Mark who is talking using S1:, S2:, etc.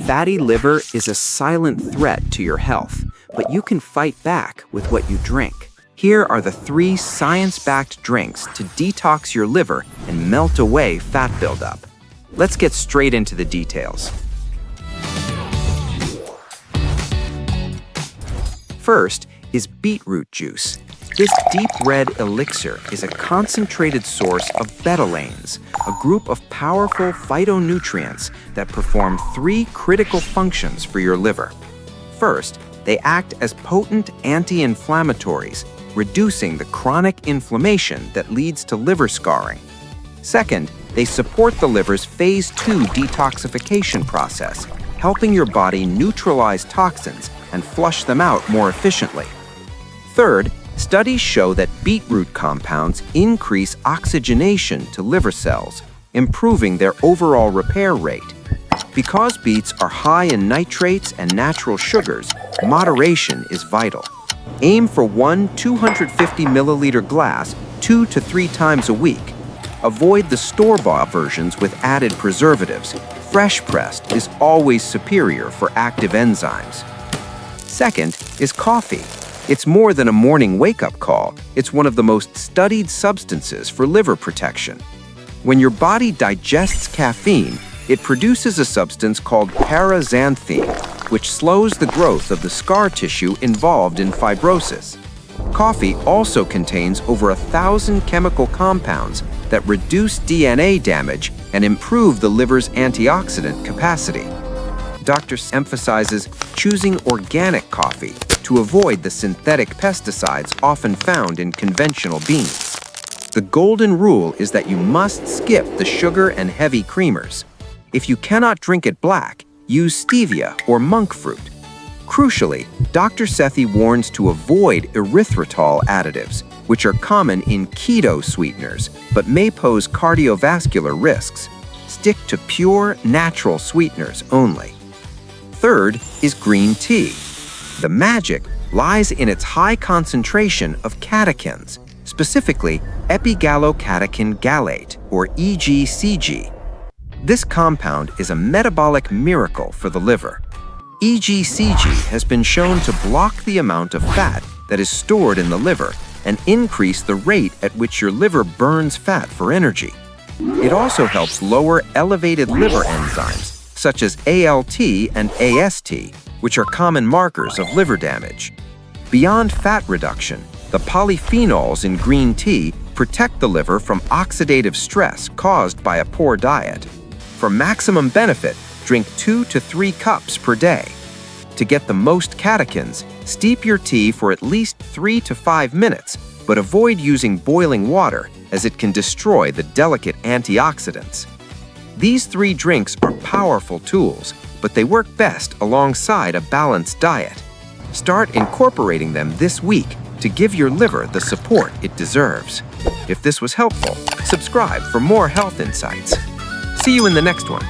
S1: Fatty liver is a silent threat to your health, but you can fight back with what you drink. Here are the 3 science-backed drinks to detox your liver and melt away fat buildup. Let's get straight into the details. First is beetroot juice. This deep red elixir is a concentrated source of betalains, a group of powerful phytonutrients that perform 3 critical functions for your liver. First, they act as potent anti-inflammatories, reducing the chronic inflammation that leads to liver scarring. Second, they support the liver's phase 2 detoxification process, helping your body neutralize toxins and flush them out more efficiently. Third, studies show that beetroot compounds increase oxygenation to liver cells, improving their overall repair rate. Because beets are high in nitrates and natural sugars, moderation is vital. Aim for 1 250 milliliter glass 2 to 3 times a week. Avoid the store-bought versions with added preservatives. Fresh pressed is always superior for active enzymes. Second is coffee. It's more than a morning wake-up call. It's one of the most studied substances for liver protection. When your body digests caffeine, it produces a substance called paraxanthine, which slows the growth of the scar tissue involved in fibrosis. Coffee also contains over 1,000 chemical compounds that reduce DNA damage and improve the liver's antioxidant capacity. Dr. emphasizes choosing organic coffee to avoid the synthetic pesticides often found in conventional beans. The golden rule is that you must skip the sugar and heavy creamers. If you cannot drink it black, use stevia or monk fruit. Crucially, Dr. Sethi warns to avoid erythritol additives, which are common in keto sweeteners but may pose cardiovascular risks. Stick to pure, natural sweeteners only. Third is green tea. The magic lies in its high concentration of catechins, specifically epigallocatechin gallate, or EGCG. This compound is a metabolic miracle for the liver. EGCG has been shown to block the amount of fat that is stored in the liver and increase the rate at which your liver burns fat for energy. It also helps lower elevated liver enzymes, such as ALT and AST, which are common markers of liver damage. Beyond fat reduction, the polyphenols in green tea protect the liver from oxidative stress caused by a poor diet. For maximum benefit, drink 2 to 3 cups per day. To get the most catechins, steep your tea for at least 3 to 5 minutes, but avoid using boiling water as it can destroy the delicate antioxidants. These 3 drinks are powerful tools, but they work best alongside a balanced diet. Start incorporating them this week to give your liver the support it deserves. If this was helpful, subscribe for more health insights. See you in the next one.